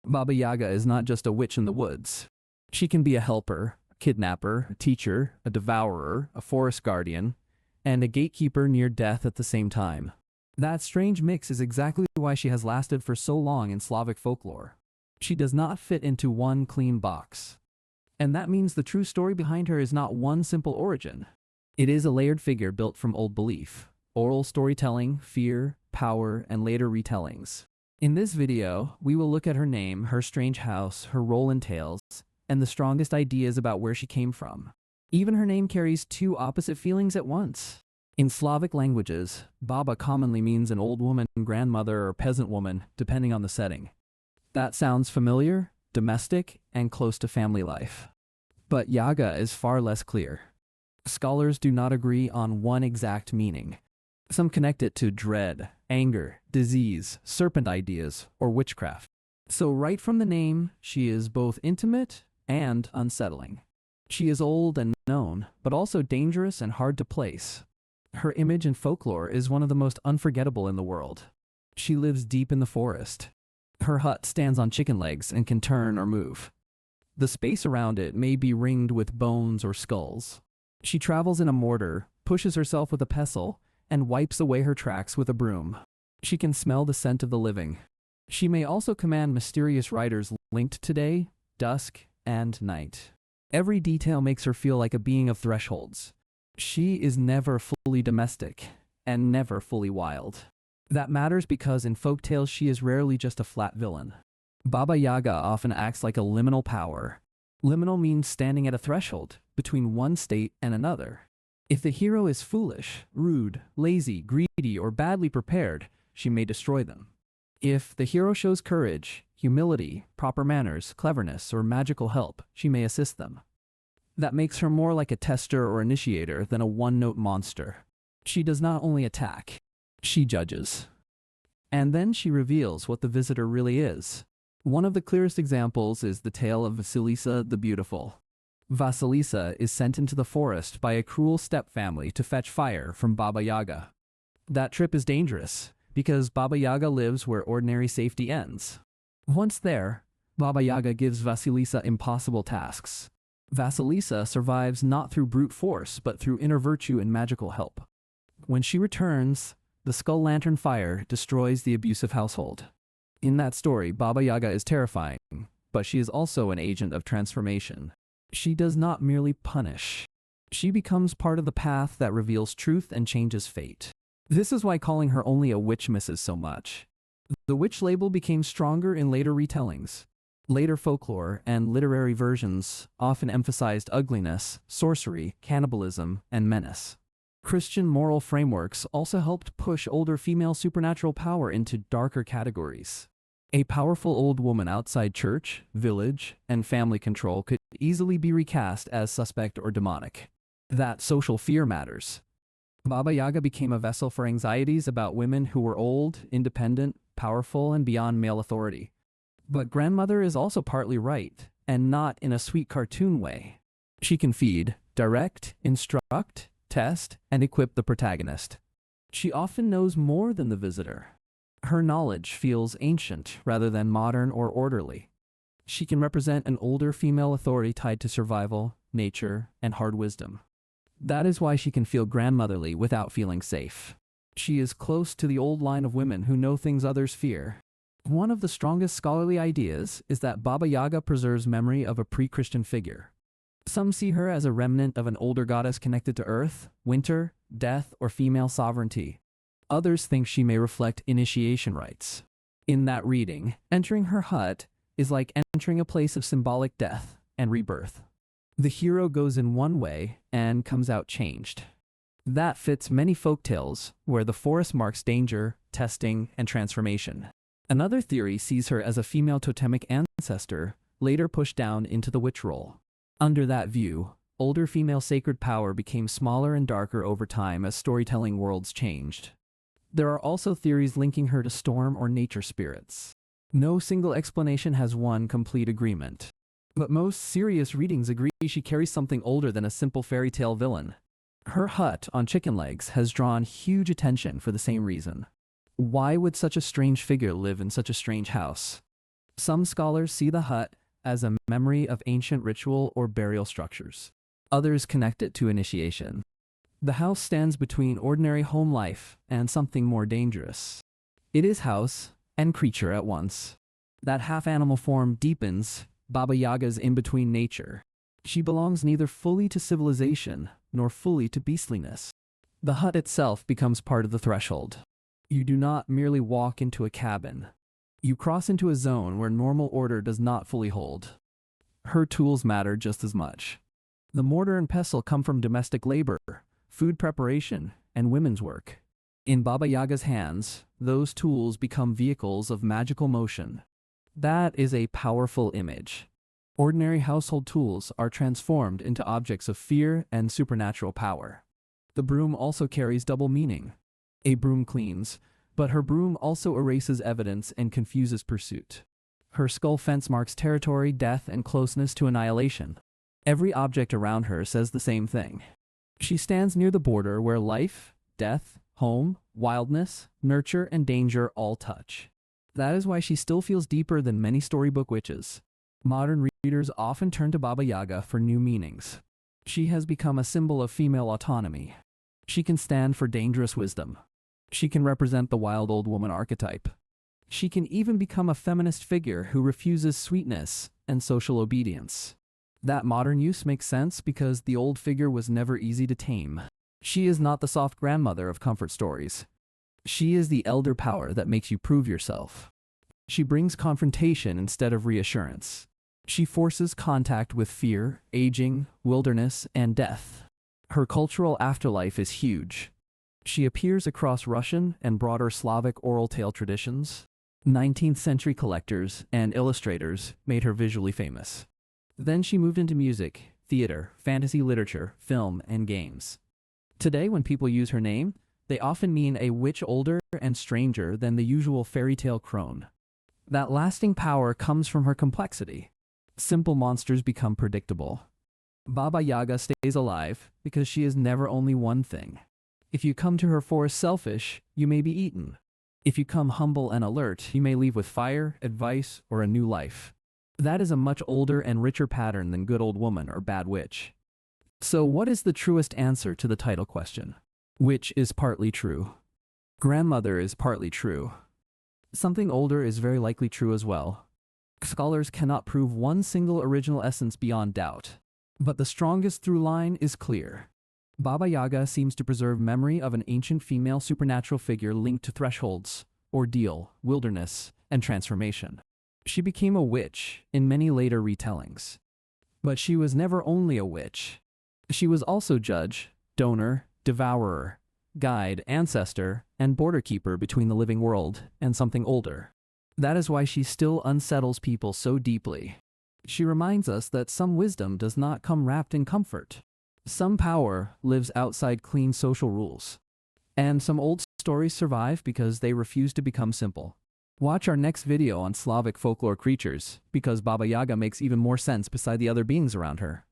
Baba Yaga is not just a witch in the woods. She can be a helper, a kidnapper, a teacher, a devourer, a forest guardian, and a gatekeeper near death at the same time. That strange mix is exactly why she has lasted for so long in Slavic folklore. She does not fit into one clean box. And that means the true story behind her is not one simple origin. It is a layered figure built from old belief, oral storytelling, fear, power, and later retellings. In this video, we will look at her name, her strange house, her role in tales, and the strongest ideas about where she came from. Even her name carries two opposite feelings at once. In Slavic languages, Baba commonly means an old woman, grandmother, or peasant woman, depending on the setting. That sounds familiar, domestic, and close to family life. But Yaga is far less clear. Scholars do not agree on one exact meaning. Some connect it to dread, anger, disease, serpent ideas, or witchcraft. So right from the name, she is both intimate and unsettling. She is old and known, but also dangerous and hard to place. Her image in folklore is one of the most unforgettable in the world. She lives deep in the forest. Her hut stands on chicken legs and can turn or move. The space around it may be ringed with bones or skulls. She travels in a mortar, pushes herself with a pestle, and wipes away her tracks with a broom. She can smell the scent of the living. She may also command mysterious riders linked to day, dusk, and night. Every detail makes her feel like a being of thresholds. She is never fully domestic, and never fully wild. That matters because in folktales she is rarely just a flat villain. Baba Yaga often acts like a liminal power. Liminal means standing at a threshold, between one state and another. If the hero is foolish, rude, lazy, greedy, or badly prepared, she may destroy them. If the hero shows courage, humility, proper manners, cleverness, or magical help, she may assist them. That makes her more like a tester or initiator than a one-note monster. She does not only attack, she judges. And then she reveals what the visitor really is. One of the clearest examples is the tale of Vasilisa the Beautiful. Vasilisa is sent into the forest by a cruel steppe family to fetch fire from Baba Yaga. That trip is dangerous, because Baba Yaga lives where ordinary safety ends. Once there, Baba Yaga gives Vasilisa impossible tasks. Vasilisa survives not through brute force, but through inner virtue and magical help. When she returns, the skull lantern fire destroys the abusive household. In that story, Baba Yaga is terrifying, but she is also an agent of transformation. She does not merely punish. She becomes part of the path that reveals truth and changes fate. This is why calling her only a witch misses so much. The witch label became stronger in later retellings. Later folklore and literary versions often emphasized ugliness, sorcery, cannibalism, and menace. Christian moral frameworks also helped push older female supernatural power into darker categories. A powerful old woman outside church, village, and family control could easily be recast as suspect or demonic. That social fear matters. Baba Yaga became a vessel for anxieties about women who were old, independent, powerful, and beyond male authority. But grandmother is also partly right, and not in a sweet cartoon way. She can feed, direct, instruct, test, and equip the protagonist. She often knows more than the visitor. Her knowledge feels ancient rather than modern or orderly. She can represent an older female authority tied to survival, nature, and hard wisdom. That is why she can feel grandmotherly without feeling safe. She is close to the old line of women who know things others fear. One of the strongest scholarly ideas is that Baba Yaga preserves memory of a pre-Christian figure. Some see her as a remnant of an older goddess connected to earth, winter, death, or female sovereignty. Others think she may reflect initiation rites. In that reading, entering her hut is like entering a place of symbolic death and rebirth. The hero goes in one way and comes out changed. That fits many folktales where the forest marks danger, testing, and transformation. Another theory sees her as a female totemic ancestor, later pushed down into the witch role. Under that view, older female sacred power became smaller and darker over time as storytelling worlds changed. There are also theories linking her to storm or nature spirits. No single explanation has one complete agreement. But most serious readings agree she carries something older than a simple fairy tale villain. Her hut on chicken legs has drawn huge attention for the same reason. Why would such a strange figure live in such a strange house? Some scholars see the hut as a memory of ancient ritual or burial structures. Others connect it to initiation. The house stands between ordinary home life and something more dangerous. It is house and creature at once. That half-animal form deepens Baba Yaga's in-between nature. She belongs neither fully to civilization nor fully to beastliness. The hut itself becomes part of the threshold. You do not merely walk into a cabin. You cross into a zone where normal order does not fully hold. Her tools matter just as much. The mortar and pestle come from domestic labor, food preparation, and women's work. In Baba Yaga's hands, those tools become vehicles of magical motion. That is a powerful image. Ordinary household tools are transformed into objects of fear and supernatural power. The broom also carries double meaning. A broom cleans, but her broom also erases evidence and confuses pursuit. Her skull fence marks territory, death, and closeness to annihilation. Every object around her says the same thing. She stands near the border where life, death, home, wildness, nurture, and danger all touch. That is why she still feels deeper than many storybook witches. Modern readers often turn to Baba Yaga for new meanings. She has become a symbol of female autonomy. She can stand for dangerous wisdom. She can represent the wild old woman archetype. She can even become a feminist figure who refuses sweetness and social obedience. That modern use makes sense because the old figure was never easy to tame. She is not the soft grandmother of comfort stories. She is the elder power that makes you prove yourself. She brings confrontation instead of reassurance. She forces contact with fear, aging, wilderness, and death. Her cultural afterlife is huge. She appears across Russian and broader Slavic oral tale traditions. 19th century collectors and illustrators made her visually famous. Then she moved into music, theater, fantasy literature, film, and games. Today, when people use her name, they often mean a witch older and stranger than the usual fairy tale crone. That lasting power comes from her complexity. Simple monsters become predictable. Baba Yaga stays alive because she is never only one thing. If you come to her forest selfish, you may be eaten. If you come humble and alert, you may leave with fire, advice, or a new life. That is a much older and richer pattern than good old woman or bad witch. So what is the truest answer to the title question? Witch is partly true. Grandmother is partly true. Something older is very likely true as well. Scholars cannot prove one single original essence beyond doubt. But the strongest through line is clear. Baba Yaga seems to preserve memory of an ancient female supernatural figure linked to thresholds, ordeal, wilderness, and transformation. She became a witch in many later retellings. But she was never only a witch. She was also judge, donor, devourer, guide, ancestor, and border keeper between the living world and something older. That is why she still unsettles people so deeply. She reminds us that some wisdom does not come wrapped in comfort. Some power lives outside clean social rules. And some old stories survive because they refuse to become simple. Watch our next video on Slavic folklore creatures, because Baba Yaga makes even more sense beside the other beings around her.